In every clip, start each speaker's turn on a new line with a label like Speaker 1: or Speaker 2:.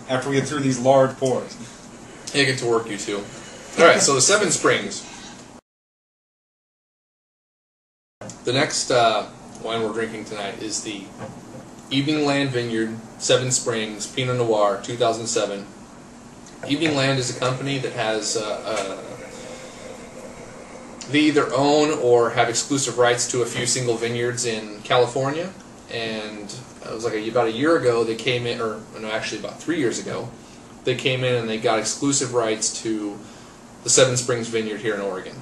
Speaker 1: After we get through these large pours.
Speaker 2: Yeah, get to work, you two. All right, so the Seven Springs. The next wine we're drinking tonight is the Evening Land Vineyard Seven Springs Pinot Noir 2007. Evening Land is a company that has they either own or have exclusive rights to a few single vineyards in California. And it was like about a year ago they came in, or no, actually about 3 years ago, they came in and they got exclusive rights to the Seven Springs Vineyard here in Oregon.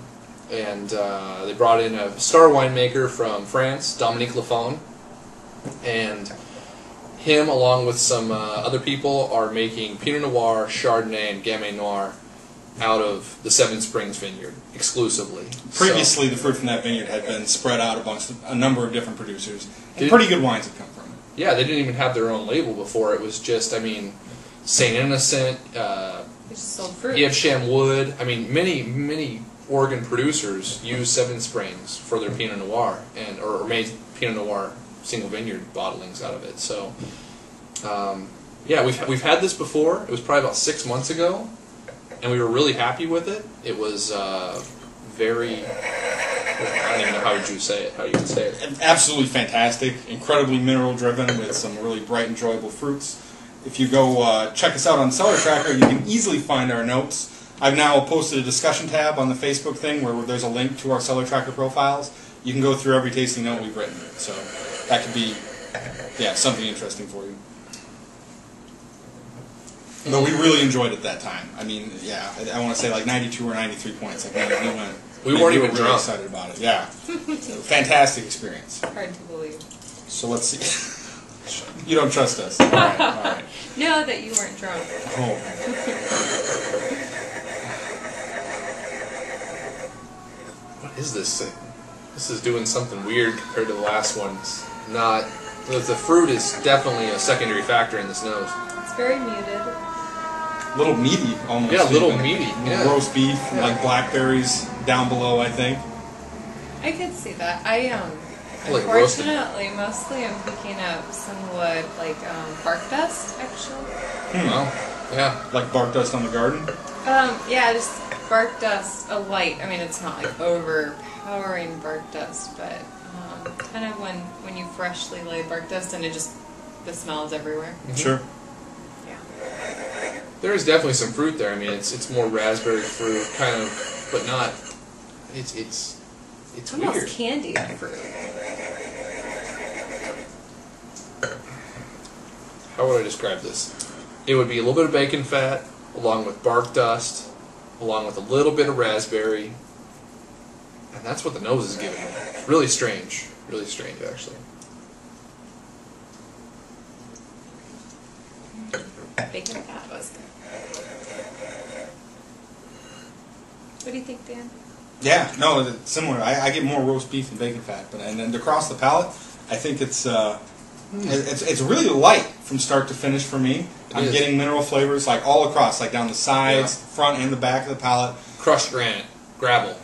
Speaker 2: And they brought in a star winemaker from France, Dominique Lafon, and him, along with some other people, are making Pinot Noir, Chardonnay, and Gamay Noir out of the Seven Springs Vineyard exclusively.
Speaker 1: Previously, the fruit from that vineyard had been spread out amongst a number of different producers, and pretty good wines have come from it.
Speaker 2: Yeah, they didn't even have their own label before. It was just, I mean, St. Innocent, Yevsham Wood. I mean, many Oregon producers use Seven Springs for their Pinot Noir, or made Pinot Noir single vineyard bottlings out of it. So, yeah, we've had this before. It was probably about 6 months ago, and we were really happy with it. It was very, I don't even know how you would say it.
Speaker 1: Absolutely fantastic, incredibly mineral driven with some really bright, enjoyable fruits. If you go check us out on Cellar Tracker, you can easily find our notes. I've now posted a discussion tab on the Facebook thing where there's a link to our Cellar Tracker profiles. You can go through every tasting note we've written. So that could be, yeah, something interesting for you. But we really enjoyed it that time. I mean, yeah, I want to say like 92 or 93 points. Like
Speaker 2: we weren't even
Speaker 1: really
Speaker 2: drunk.
Speaker 1: Excited about it. Yeah, fantastic experience.
Speaker 3: Hard to believe.
Speaker 1: So let's see. You don't trust us. All right, all right.
Speaker 3: No, that you weren't drunk.
Speaker 1: Oh.
Speaker 2: What is this thing? This is doing something weird compared to the last one. It's not. The fruit is definitely a secondary factor in this nose.
Speaker 3: It's very muted.
Speaker 1: Little meaty, almost.
Speaker 2: Yeah, little meaty. Yeah.
Speaker 1: Roast beef, like blackberries down below, I think.
Speaker 3: I could see that.
Speaker 2: Like
Speaker 3: unfortunately, mostly I'm picking up some wood, like bark dust, actually.
Speaker 2: Well, yeah.
Speaker 1: Like bark dust on the garden?
Speaker 3: Yeah, just bark dust, a light. I mean, it's not like overpowering bark dust, but kind of when you freshly lay bark dust and the smell is everywhere.
Speaker 1: Mm-hmm. Sure.
Speaker 3: Yeah.
Speaker 2: There is definitely some fruit there. I mean, it's more raspberry fruit, kind of, but not. It's
Speaker 3: almost
Speaker 2: weird.
Speaker 3: Candied fruit.
Speaker 2: How would I describe this? It would be a little bit of bacon fat, along with bark dust, along with a little bit of raspberry, and that's what the nose is giving me. Really strange, actually.
Speaker 3: Bacon fat was good. What do you think, Dan?
Speaker 1: Yeah, no, it's similar. I get more roast beef and bacon fat, and then across the palate, I think it's really light from start to finish for me. I'm getting mineral flavors like all across, like down the sides, front and the back of the palate.
Speaker 2: Crushed granite, gravel.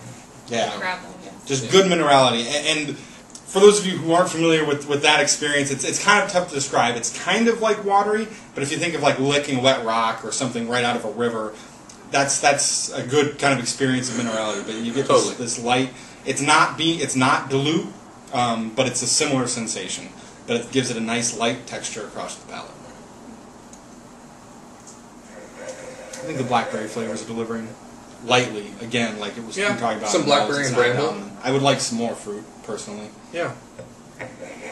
Speaker 1: Yeah,
Speaker 3: Gravel, yes.
Speaker 1: just good minerality. And for those of you who aren't familiar with that experience, it's kind of tough to describe. It's kind of like watery, but if you think of like licking wet rock or something right out of a river, that's a good kind of experience of minerality. But you get this light. It's not dilute, but it's a similar sensation. But it gives it a nice light texture across the palate. I think the blackberry flavors are delivering lightly again, like it was we talking about.
Speaker 2: Some blackberry and bramble.
Speaker 1: I would like some more fruit personally.
Speaker 2: Yeah.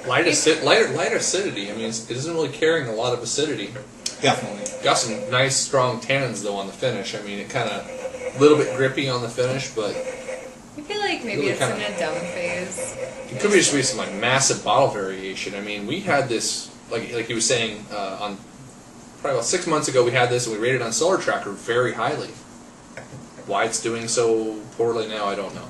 Speaker 2: Light acidity. I mean, it isn't really carrying a lot of acidity.
Speaker 1: Definitely.
Speaker 2: Got some nice strong tannins though on the finish. I mean, it kind of a little bit grippy on the finish, but
Speaker 3: I feel like maybe it's in a dumb phase.
Speaker 2: It could be just be some like massive bottle variation. I mean, we had this like he was saying on probably about 6 months ago. We had this and we rated it on Cellar Tracker very highly. Why it's doing so poorly now, I don't know.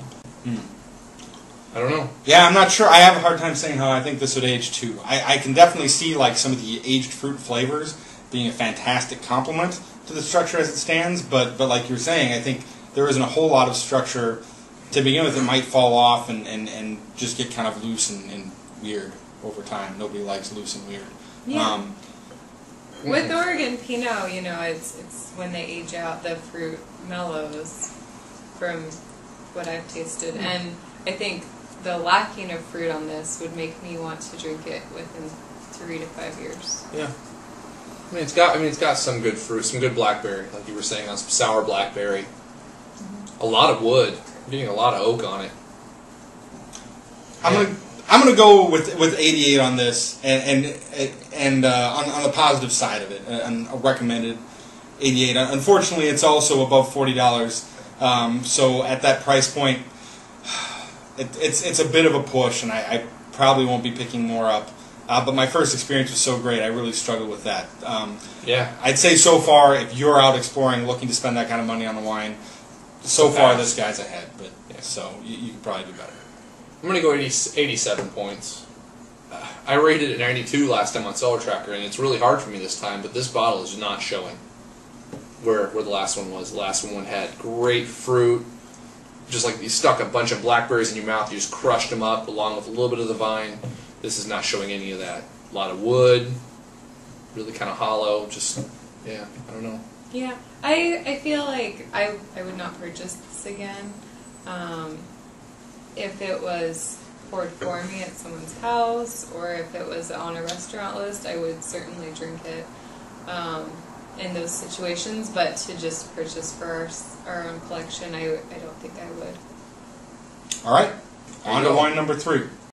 Speaker 2: I don't know. Yeah,
Speaker 1: I'm not sure. I have a hard time saying how I think this would age too. I can definitely see like some of the aged fruit flavors being a fantastic complement to the structure as it stands, but like you're saying, I think there isn't a whole lot of structure to begin with. It might fall off and just get kind of loose and weird. over time. Nobody likes loose and weird.
Speaker 3: Yeah. With Oregon Pinot, it's when they age out, the fruit mellows from what I've tasted. And I think the lacking of fruit on this would make me want to drink it within 3 to 5 years.
Speaker 2: Yeah. It's got some good fruit, some good blackberry, like you were saying, on some sour blackberry. Mm-hmm. A lot of wood. I'm getting a lot of oak on it.
Speaker 1: I'm gonna go with 88 on this, and on the positive side of it, and a recommended 88. Unfortunately, it's also above $40. So at that price point, it's a bit of a push, and I probably won't be picking more up. But my first experience was so great, I really struggled with that.
Speaker 2: Yeah.
Speaker 1: I'd say so far, if you're out exploring, looking to spend that kind of money on a wine, so far this guy's ahead. But yeah, so you could probably do better.
Speaker 2: I'm going to go 87 points. I rated it 92 last time on Cellar Tracker, and it's really hard for me this time, but this bottle is not showing where the last one was. The last one had great fruit, just like you stuck a bunch of blackberries in your mouth, you just crushed them up along with a little bit of the vine. This is not showing any of that. A lot of wood, really kind of hollow, I don't know.
Speaker 3: Yeah, I feel like I would not purchase this again. If it was poured for me at someone's house, or if it was on a restaurant list, I would certainly drink it in those situations. But to just purchase for our own collection, I don't think I would.
Speaker 1: All right, on to wine number 3.